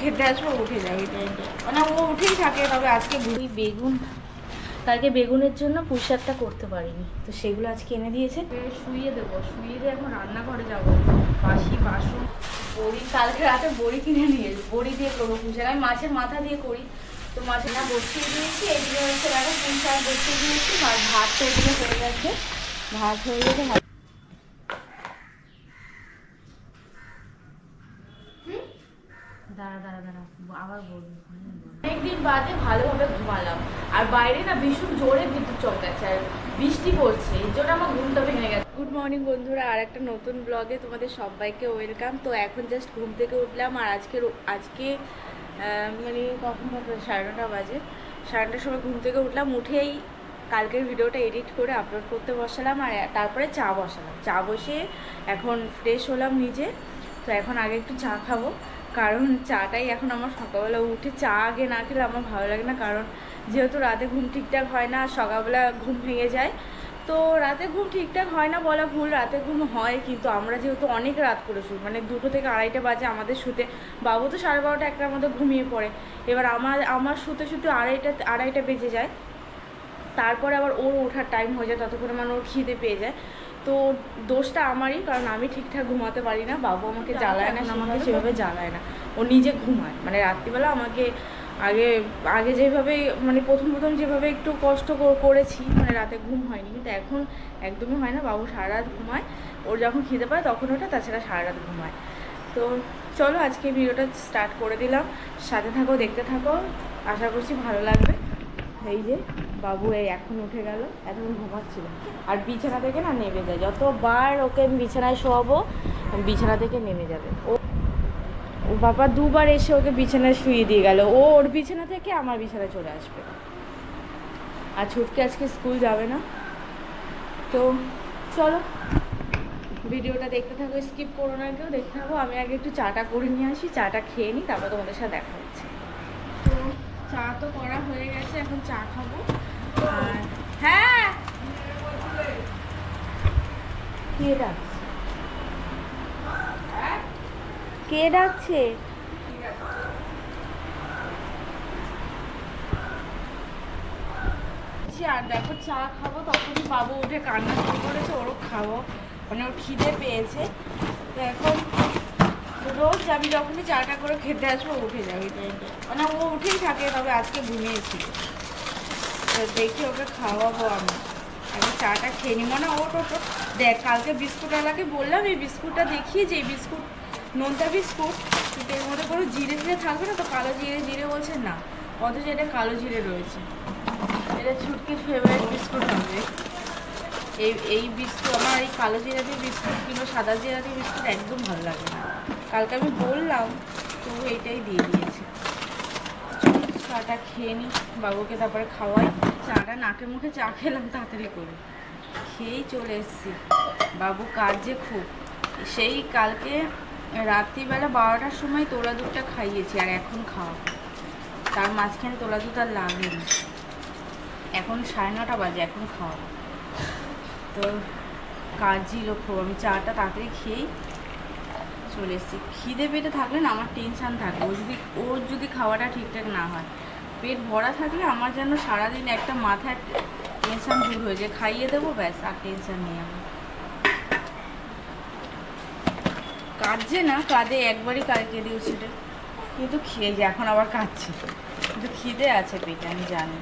খেতে আসবো উঠে যাবে টাইমটা, মানে ও উঠেই থাকে। তবে আজকে ঘুরি বেগুন, কালকে বেগুনের জন্য পুঁই শাকটা করতে পারিনি, তো সেগুলো আজকে এনে দিয়েছে। শুইয়ে দেবো, শুইয়ে দিয়ে এখন রান্নাঘরে যাবো। বাসি বাসন, বড়ি কালকে রাতে বড়ি কিনে নিয়ে বড়ি দিয়ে করবো পুঁই শাক। আমি মাছের মাথা দিয়ে করি, তো মাছের না বসিয়ে দিয়েছি। এইদিকে হচ্ছে দেখো পুঁই শাক বসিয়ে দিয়েছি, আর ভাত তো এদিকে হয়ে গেছে। ভাত হয়ে গেছে, দাঁড়া দাঁড়া দাঁড়া আবার বলবি। অনেকদিন বাদে ভালোভাবে ঘুমালাম, আর বাইরে না ভীষণ জোরে বিদ্যুৎ চমকাচ্ছে আর বৃষ্টি পড়ছে, এর জন্য আমার ঘুমটা ভেঙে গেছে। গুড মর্নিং বন্ধুরা, আর একটা নতুন ব্লগে তোমাদের সবাইকে ওয়েলকাম। তো এখন জাস্ট ঘুম থেকে উঠলাম, আর আজকে মানে কখন 9:30 বাজে। 9:30টার সময় ঘুম থেকে উঠলাম, উঠেই কালকের ভিডিওটা এডিট করে আপলোড করতে বসালাম, আর তারপরে চা বসালাম। চা বসে এখন ফ্রেশ হলাম নিজে। তো এখন আগে একটু চা খাবো, কারণ চাটাই এখন আমার সকালবেলা উঠে চা আগে না খেলে আমার ভালো লাগে না। কারণ যেহেতু রাতে ঘুম ঠিকঠাক হয় না, সকালবেলা ঘুম ভেঙে যায়। তো রাতে ঘুম ঠিকঠাক হয় না বলা ভুল, রাতে ঘুম হয়, কিন্তু আমরা যেহেতু অনেক রাত করে শুই, মানে 2টো থেকে 2:30 বাজে আমাদের শুতে। বাবু তো 12:30 1টার মধ্যে ঘুমিয়ে পড়ে। এবার আমার শুতে শুতে 2:30 বেজে যায়। তারপরে আবার ওর ওঠার টাইম হয়ে যায়, ততক্ষণে মানে ওর খিদে পেয়ে যায়। তো দোষটা আমারই, কারণ আমি ঠিকঠাক ঘুমাতে পারি না। বাবু আমাকে জ্বালায় না, আমাকে সেভাবে জ্বালায় না, ও নিজে ঘুমায়। মানে রাত্রিবেলা আমাকে আগে যেভাবে মানে প্রথম যেভাবে একটু কষ্ট করেছি, মানে রাতে ঘুম হয়নি, কিন্তু এখন একদমই হয় না। বাবু সারা রাত ঘুমায়, ওর যখন খিদে পায় তখন ওটা, তাছাড়া সারা রাত ঘুমায়। তো চলো আজকে ভিডিওটা স্টার্ট করে দিলাম, সাথে থাকো, দেখতে থাকো, আশা করছি ভালো লাগবে। এই যে বাবু এই এখন উঠে গেল, এখন ঘুমাচ্ছিল, আর বিছানা থেকে না নেমে যায়। যতবার ওকে আমি বিছানায় শোয়াবো বিছানা থেকে নেমে যাবে। ও বাবা 2বার এসে ওকে বিছানায় শুয়ে দিয়ে গেল, ও ওর বিছানা থেকে আমার বিছানায় চলে আসবে। আর ছুটকে আজকে স্কুল যাবে না। তো চলো ভিডিওটা দেখতে থাকো, স্কিপ করো না কেউ, দেখতে থাকো। আমি আগে একটু চাটা করে নিয়ে আসি, চাটা খেয়ে নিই, তারপর তোমাদের সাথে দেখা হচ্ছে। তো চা তো করা হয়ে গেছে, এখন চা খাবো। আর হ্যাঁ, কে ডাকছে? কে ডাকছে? আর দেখো চা খাবো, তখনই বাবু উঠে কান্না শুরু করেছে, ওরও খাবো, মানে ওর খিদে পেয়েছে। তো এখন রোজ আমি যখনই চাটা করে খেতে আসবো উঠে যাবে টাইমটা, মানে ও উঠেই থাকে। তবে আজকে ঘুমিয়েছিল, তো দেখি ওকে খাওয়াবো। আমি আগে চাটা খেয়ে নিই, মানে ও তো দেখ কালকে বিস্কুটওয়ালাকে বললাম এই বিস্কুটটা দেখিয়ে, যে এই বিস্কুট নোনতা বিস্কুট, কিন্তু এর মধ্যে কোনো জিরে জিরে থাকবে না, তো কালো জিরে বলছে না, অথচ এটা কালো জিরে রয়েছে। এটা ছুটকির ফেভারিট বিস্কুট হবে। এই বিস্কুট আমার, এই কালো জিরা দিয়ে বিস্কুট কিংবা সাদা জিরা দিয়ে বিস্কুট একদম ভালো লাগে না। কালকে আমি বললাম, তো এইটাই দিয়ে দিয়েছে। চাটা খেয়ে নিই, বাবুকে তারপরে খাওয়াই। চাটা নাকে মুখে চা খেলাম তাড়াতাড়ি করে, খেয়েই চলে এসেছি। বাবু কাজ যে খুব, সেই কালকে রাত্রিবেলা 12টার সময় তোলা দুধটা খাইয়েছি, আর এখন খাওয়াবো। তার মাঝখানে তোলা দুধ আর লাগেনি, এখন 9:30 বাজে, এখন খাওয়াবো। তো কাজই লক্ষ্য, আমি চাটা তাড়াতাড়ি খেয়েই চলে এসেছি। খিদে পেটে থাকলে না আমার টেনশান থাকে, ওর যদি খাওয়াটা ঠিকঠাক না হয়। পেট ভরা থাকলে আমার যেন সারাদিন একটা মাথার টেনশান দূর হয়ে যায়, খাইয়ে দেবো ব্যাস, আর টেনশান নেই আমার। কাঁদছে না, কাঁদে একবারই কালকে দিয়েছিল, কিন্তু খেয়ে যে এখন আবার কাঁদছে, কিন্তু খিদে আছে পেটে, আমি জানি।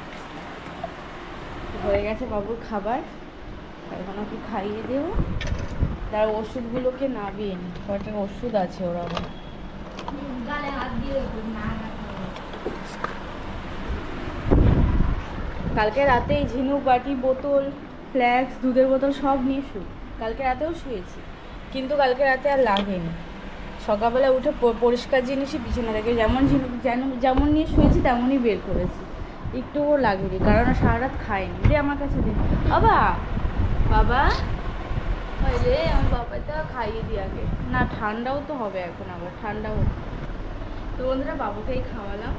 হয়ে গেছে বাবুর খাবার, এখন ওকে খাইয়ে দেবো। তার ওষুধগুলোকে নাবিয়ে নি, কয়েকটা ওষুধ আছে ওরা আবার। কালকে রাতে ঝিনুক, বাটি, বোতল, ফ্ল্যাক্স, দুধের বোতল সব নিয়ে শুই। কালকে রাতেও শুয়েছি, কিন্তু কালকে রাতে আর লাগেনি। সকালবেলা উঠে পরিষ্কার জিনিসই বিছানা থেকে যেমন নিয়ে শুয়েছি তেমনই বের করেছি, একটুও লাগেনি, কারণ সারা রাত খাইনি। রে আমার কাছে দে বাবা, বাবা রে আমার বাবাটা খাইয়ে দিই আগে, না ঠান্ডাও তো হবে এখন, আবার ঠান্ডাও। তো বন্ধুরা বাবুকেই খাওয়ালাম,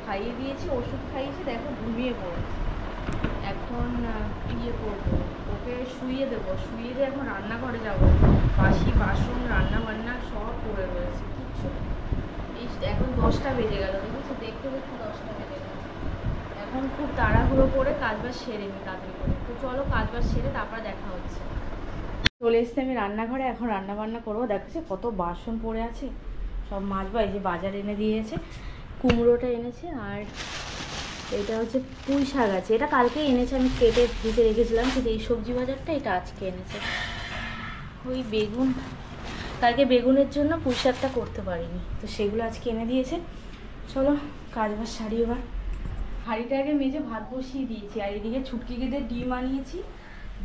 খাইয়ে দিয়েছি, ওষুধ খাইয়েছি, দেখো ঘুমিয়ে পড়েছে। এখন ইয়ে করবো, ওকে শুইয়ে দেবো, শুইয়ে দিয়ে এখন রান্নাঘরে যাবো। বাসি বাসন রান্না বান্না সব পড়ে রয়েছে, কিচ্ছু এই এখন 10টা বেজে গেল, দেখেছো? দেখতে দেখতে 10টা বেজে গেল। এখন খুব তাড়াহুড়ো করে কাজবাজ সেরে নি তাড়াতাড়ি করে। তো চলো কাজবাজ সেরে তারপর দেখা হচ্ছে। চলে এসছি আমি রান্নাঘরে, এখন রান্না বান্না করবো। দেখছি কত বাসন পড়ে আছে, সব মাজবা। এই যে বাজার এনে দিয়েছে, কুমড়োটা এনেছে, আর এটা হচ্ছে পুঁই শাক আছে। এটা কালকে এনেছে, আমি কেটে দিতে রেখেছিলাম, কিন্তু এই সবজি বাজারটা এটা আজকে এনেছে। ওই বেগুন, কালকে বেগুনের জন্য পুঁই শাকটা করতে পারিনি, তো সেগুলো আজকে এনে দিয়েছে। চলো কাজবাজ সারি এবার। হাঁড়িটা আগে মেজে ভাত বসিয়ে দিয়েছি, আর এদিকে ছুটকি কেটে ডিম আনিয়েছি,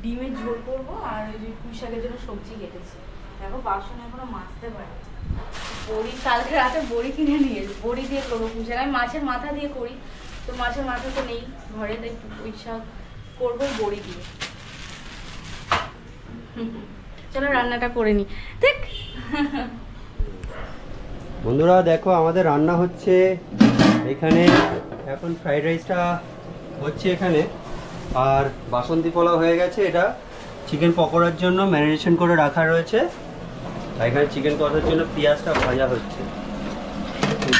ডিমের ঝোল করবো। আর ওই যে পুঁই শাকের জন্য সবজি কেটেছি। দেখো বাসন এখনো মাজতে পারি। বড়ি কালকে রাতে বড়ি কিনে নিয়ে এসে বড়ি দিয়ে করবো পুঁই শাক। আমি মাছের মাথা দিয়ে করি, তো মাছের মাথা তো নেই ঘরে, তাই পুঁই শাক করবো বড়ি দিয়ে। চলো রান্নাটা করে নি। দেখ বন্ধুরা দেখো আমাদের রান্না হচ্ছে এখানে। এখন ফ্রাইড রাইসটা হচ্ছে এখানে, আর বাসন্তী পোলাও হয়ে গেছে। এটা চিকেন পকোড়ার জন্য ম্যারিনেশন করে রাখা রয়েছে। আর এখানে চিকেন কষার জন্য পেঁয়াজটা ভাজা হচ্ছে।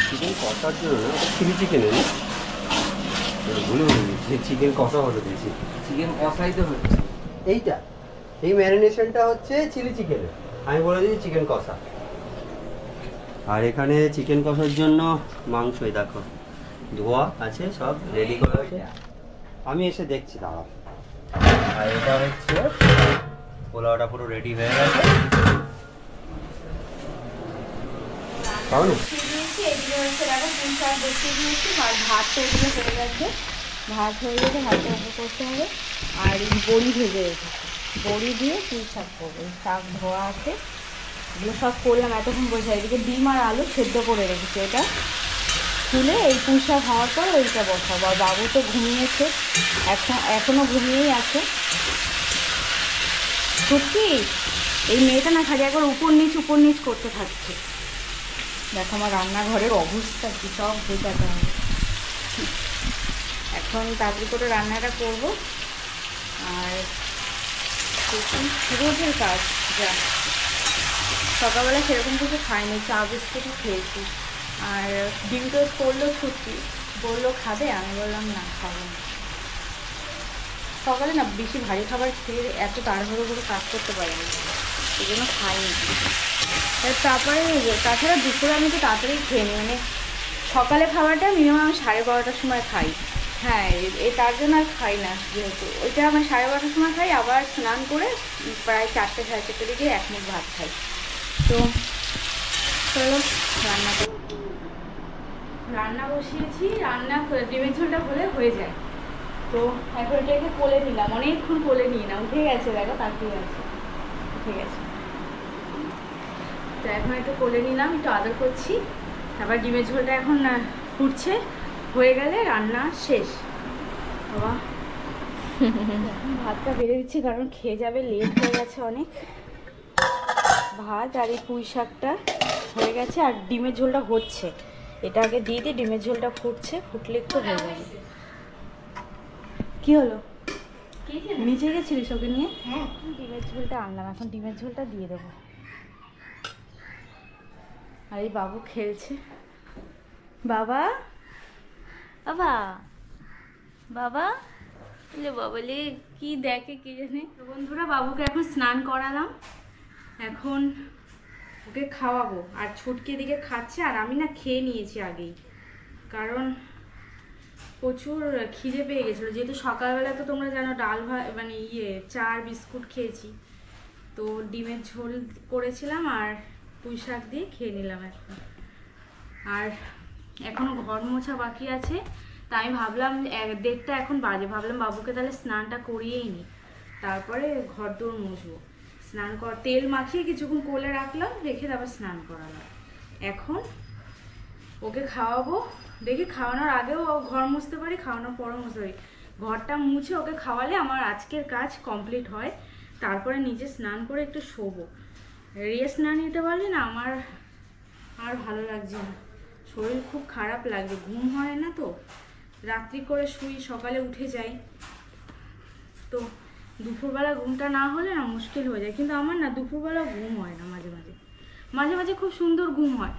চিকেন কষার জন্য না, চিলি চিকেন ভুলে বলি, চিকেন কষা হতে দিয়েছি। চিকেন কষাই তো হচ্ছে এইটা, এই ম্যারিনেশনটা হচ্ছে চিলি চিকেনের, আমি বলে দিয়েছি চিকেন কষা। আর এখানে চিকেন কষার জন্য মাংসই দেখো ধোয়া আছে, সব রেডি করা আছে। আমি এসে দেখছি দাঁড়াও। আর এটা হচ্ছে পোলাওটা পুরো রেডি হয়ে গেছে। তাও না ভাতটা এগুলো হয়ে গেছে, ভাত হয়ে গেছে, ভাতটা অল্প করতে হবে। আর এই বড়ি ভেজে রেখেছি, বড়ি দিয়ে পুঁই শাক করবো। শাক ধোয়া আছে, এগুলো সব করলাম এতক্ষণ বসে। এদিকে ডিম আর আলু সেদ্ধ করে রেখেছি, এটা তুলে এই পুঁই শাক হওয়ার পর ওইটা বসাবো। আর বাবু তো ঘুমিয়েছে, এখনও ঘুমিয়েই আছে। সত্যি এই মেয়েটা না খালি একবার উপর নিচ করতে থাকছে। দেখো আমার রান্নাঘরের অবস্থা কি, সব ভেজাতে হবে। এখন তাড়াতাড়ি করে রান্নাটা করবো। আর রোজের কাজ যা, সকালবেলা সেরকম কিছু খাইনি, চা বিস্কুটই খেয়েছি। আর ডিম টোস্ট করলো ছুটি, বললো খাবে, আমি বললাম না খাবো না। সকালে না বেশি ভারী খাবার খেয়ে এত তাড়াহুড়ো করে কাজ করতে পারিনি, এই জন্য খাইনি। তারপরে তাছাড়া দুপুরে আমি তো তাড়াতাড়ি খেয়ে নিই, মানে সকালে খাবারটা মিনিমাম আমি 12:30টার সময় খাই। হ্যাঁ তার জন্য আর খাই না, যেহেতু ওইটা আমি 12:30টার সময় খাই, আবার স্নান করে প্রায় 4টে 4:30টার দিকে 1 মুঠ ভাত খাই। তো চলো রান্না বসিয়েছি, রান্না ডিমের ঝোলটা হয়ে যায়। তো এখন এটাকে কোলে নিলাম, অনেকক্ষণ কোলে নিই না, উঠে গেছে, দেখো তাকিয়ে আছে, উঠে গেছে। তো এখন একটু কোলে নিলাম, একটু আদর করছি। তারপর ডিমের ঝোলটা এখন ফুটছে, হয়ে গেলে রান্না শেষ। বাবা এখন ভাতটা বেড়ে দিচ্ছি, কারণ খেয়ে যাবে, লেট হয়ে গেছে অনেক। ভাত আর এই পুঁই শাকটা হয়ে গেছে, আর ডিমের ঝোলটা হচ্ছে। এটা আগে দিয়ে দিই, ডিমের ঝোলটা ফুটছে, ফুটলে একটু হয়ে যাবে। কি হলো, নিচে গেছিলিস ওকে নিয়ে? হ্যাঁ, ডিমের ঝোলটা আনলাম, এখন ডিমের ঝোলটা দিয়ে দেবো। আর এই বাবু খেলছে। বাবা বাবা বাবা বাবালে কি দেখে কি জানে। বন্ধুরা বাবুকে এখন স্নান করালাম, এখন ওকে খাওয়াবো। আর ছুটকি দিকে খাচ্ছে, আর আমি না খেয়ে নিয়েছি আগেই, কারণ প্রচুর খিদে পেয়ে গেছিলো। যেহেতু সকালবেলা তো তোমরা জানো ডাল ভাত মানে চা আর বিস্কুট খেয়েছি, তো ডিমের ঝোল করেছিলাম আর পুঁই শাক দিয়ে খেয়ে নিলাম এখন। আর এখনও ঘর মোছা বাকি আছে, তাই আমি ভাবলাম 1:30টা এখন বাজে, ভাবলাম বাবুকে তাহলে স্নানটা করিয়েই নিই, তারপরে ঘর দোর মুছবো। স্নান তেল মাখিয়ে কিছুক্ষণ কোলে রাখলাম, রেখে তারপর স্নান করালাম। এখন ওকে খাওয়াবো, দেখি খাওয়ানোর আগেও ঘর মুছতে পারি, খাওয়ানোর পরও মুছতে পারি। ঘরটা মুছে ওকে খাওয়ালে আমার আজকের কাজ কমপ্লিট হয়। তারপরে নিজে স্নান করে একটু শোবো। রেস্ট না নিতে পারলে না আমার আর ভালো লাগছে না, শরীর খুব খারাপ লাগছে, ঘুম হয় না তো, রাত্রি করে শুই, সকালে উঠে যাই, তো দুপুরবেলা ঘুমটা না হলে না মুশকিল হয়ে যায়। কিন্তু আমার না দুপুরবেলা ঘুম হয় না, মাঝে মাঝে খুব সুন্দর ঘুম হয়,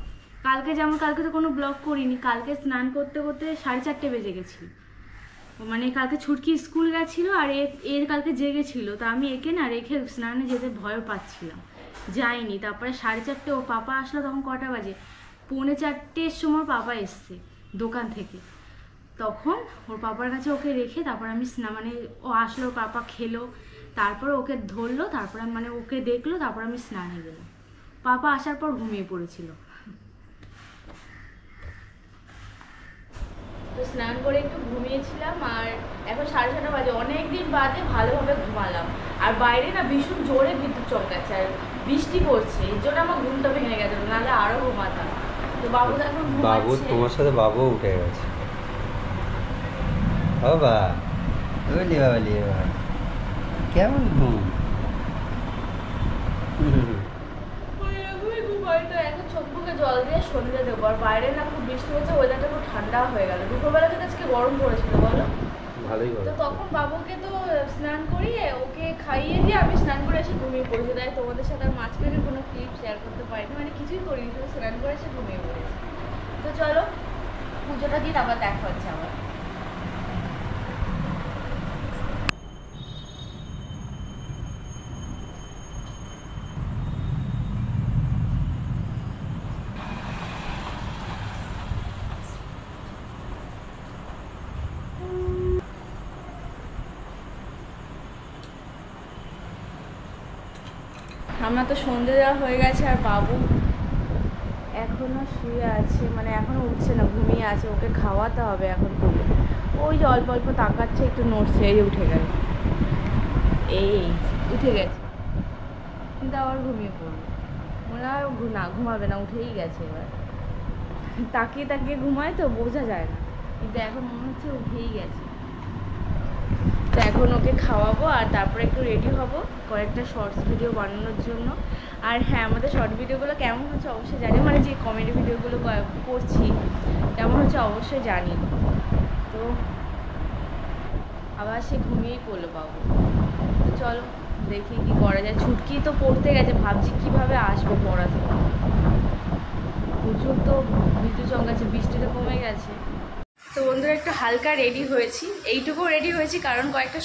কালকে তো কোনো ব্লগ করিনি, কালকে স্নান করতে করতে 4:30 বেজে গেছিল। মানে কালকে ছুটকি স্কুল গেছিলো আর এর কালকে জেগেছিল, তা আমি একে না রেখে স্নানে যেতে ভয় পাচ্ছিলাম, যাইনি। তারপরে 4:30 ওর পাপা আসলো, তখন কটা বাজে, 3:45-এর সময় পাপা এসছে দোকান থেকে। তখন ওর পাপার কাছে ওকে রেখে তারপর আমি মানে ও আসলো, ওর পাপা খেলো, তারপর ওকে ধরলো, তারপর মানে ওকে দেখলো, তারপর আমি স্নানে গেলাম। পাপা আসার পর ঘুমিয়ে পড়েছিল। তো স্নান করে একটু ঘুমিয়েছিলাম আর এখন 6:30 বাজে, অনেকদিন বাদে ভালোভাবে ঘুমালাম। আর বাইরে না ভীষণ জোরে বিদ্যুৎ চমকাচ্ছে আর বৃষ্টি পড়ছে, এর জন্য আমার ঘুমটা ভেঙে গেছে, নাহলে আরো ঘুমাতাম। তো বাবু এখন বাবু, তোমার সাথে বাবু উঠে গেছে। বাবা বলি বাবলি, কেমন ঘুম? তো এখন চোখ মুখে জল দিয়ে সন্ধ্যে দেবো। আর বাইরে না খুব বৃষ্টি হচ্ছে, ওয়েদারটা খুব ঠান্ডা হয়ে গেল। দুপুরবেলা থেকে আজকে গরম পড়েছিল বলো। ভালোই গরম। তো তখন বাবুকে তো স্নান করিয়ে ওকে খাইয়ে দিয়ে আমি স্নান করে এসে ঘুমিয়ে পড়েছি। তাই তোমাদের সাথে আর মাঝখানে কোনো ক্লিপ শেয়ার করতে পারিনি, মানে কিছুই করিনি, শুধু স্নান করে এসে ঘুমিয়ে পড়েছি। তো চলো পুজোটা দিয়ে আবার দেখা হচ্ছে আবার। আমার তো সন্ধে দেওয়া হয়ে গেছে আর বাবু এখনো শুয়ে আছে, মানে এখনো উঠছে না, ঘুমিয়ে আছে। ওকে খাওয়াতে হবে এখন তুলে। ওই যে অল্প অল্প তাকাচ্ছে, একটু নড়ছে, এই উঠে গেল, এই উঠে গেছে, কিন্তু আবার ঘুমিয়ে পড়বে। মনে হয় না ঘুমাবে না, উঠেই গেছে। এবার তাকিয়ে তাকিয়ে ঘুমায় তো বোঝা যায় না, কিন্তু এখন মনে হচ্ছে উঠেই গেছে। তো এখন ওকে খাওয়াবো আর তারপরে একটু রেডি হব কয়েকটা শর্টস ভিডিও বানানোর জন্য। আর হ্যাঁ, আমাদের শর্ট ভিডিওগুলো কেমন হচ্ছে অবশ্যই জানি, মানে যে কমেডি ভিডিওগুলো করছি কেমন হচ্ছে অবশ্যই জানি। তো আবার সে ঘুমিয়েই পড়লো বাবু। তো চলো দেখি কি করা যায়। ছুটকি তো পড়তে গেছে, ভাবছি কিভাবে আসবো পড়া থেকে। প্রচুর তো বিদ্যুৎ চমকাচ্ছে, বৃষ্টিটা কমে গেছে। তো বন্ধুরা একটু হালকা রেডি হয়েছি, এইটুকু রেডি হয়েছি কারণ কয়েকটা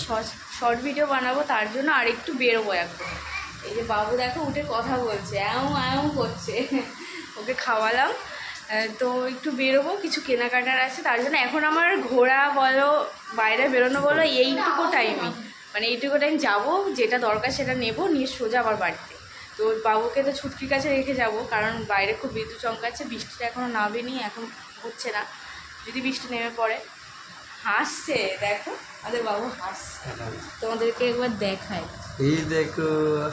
শর্ট ভিডিও বানাবো তার জন্য, আর একটু বেরোবো এখন। এই যে বাবু দেখো উঠে কথা বলছে, এও করছে, ওকে খাওয়ালাম। তো একটু বেরোবো, কিছু কেনাকাটার আছে তার জন্য। এখন আমার ঘোরা বলো বাইরে বেরোনো বলো এইটুকু টাইমই, মানে এইটুকু টাইম যাবো, যেটা দরকার সেটা নেবো, নিয়ে সোজা আবার বাড়িতে। তো বাবুকে তো ছুটকির কাছে রেখে যাবো, কারণ বাইরে খুব বিদ্যুৎ চমকাচ্ছে, বৃষ্টিটা এখনও নামেনি, এখন হচ্ছে না, যদি বৃষ্টি নেমে পড়ে। হাসছে দেখো, আমাদের বাবু হাসছে, তোমাদেরকে একবার দেখাই। এই দেখো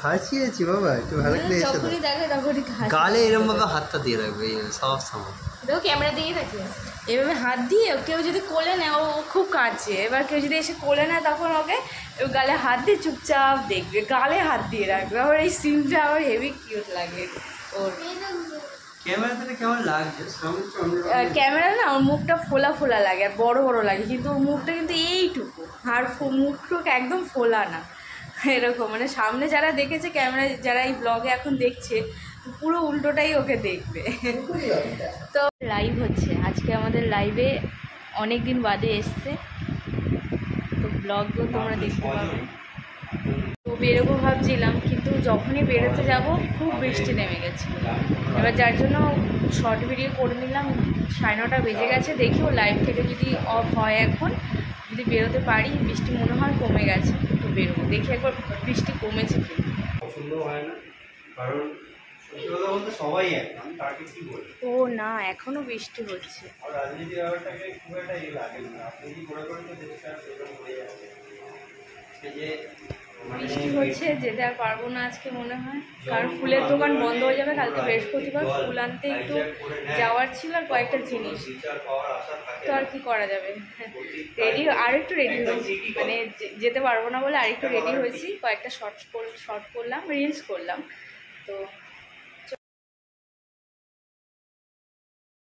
হাসিয়েছি বাবা, একটু ভালো করে এসে যখনই দেখে তখনই গালে এরকম ভাবে হাতটা দিয়ে রাখবে সব সময়। দেখো ক্যামেরা দিয়ে রাখি, এভাবে হাত দিয়ে কেউ যদি কোলে নেয় ও খুব কাঁদছে, এবার কেউ যদি এসে কোলে নেয় তখন ওকে গালে হাত দিয়ে চুপচাপ দেখবে, গালে হাত দিয়ে রাখবে। আবার এই সিনটা আমার হেভি কিউট লাগে ওর। ক্যামেরাতে কেমন লাগছে? ক্যামেরা না ওর মুখটা ফোলা ফোলা লাগে আর বড় বড় লাগে, কিন্তু ওর মুখটা কিন্তু এইটুকু, আর মুখটুক একদম ফোলা না, এরকম। মানে সামনে যারা দেখেছে ক্যামেরা, যারা এই ব্লগে এখন দেখছে, পুরো উল্টোটাই ওকে দেখবে। তো লাইভ হচ্ছে আজকে, আমাদের লাইভে অনেক দিন বাদে এসছে, তো ব্লগও তোমরা দেখতে পাবে। তো বেরোবো ভাবছিলাম, কিন্তু যখনই বেরোতে যাব খুব বৃষ্টি নেমে গেছে। এবার যার জন্য শর্ট ভিডিও করে নিলাম। 9:30 বেজে গেছে, দেখি ও লাইভ থেকে যদি অফ হয় এখন, যদি বেরোতে পারি, বৃষ্টি মনে হয় কমে গেছে, তো বেরোবো। দেখি একবার বৃষ্টি কমেছে কি। পছন্দ হয় না, কারণ সত্যি কথা বলতে সবাই এক, আমি তাকে কি বলি। ও না, এখনো বৃষ্টি হচ্ছে। আর রাজনীতি ব্যাপারটাকে খুব একটা লাগে না, আপনি কি মনে করেন তো দেশটা সেরকম হয়ে যাচ্ছে। সেই যে বৃষ্টি হচ্ছে, যেতে আর পারবো না আজকে মনে হয়, কারণ ফুলের দোকান বন্ধ হয়ে যাবে কালকে বৃহস্পতিবার। ফুল আনতে একটু যাওয়ার ছিল আর কয়েকটা জিনিস, তো আর কি করা যাবে। রেডি আর একটু রেডি হয়েছি, মানে যেতে পারবো না বলে আর একটু রেডি হয়েছি, কয়েকটা শর্ট করলাম, রিলস করলাম। তো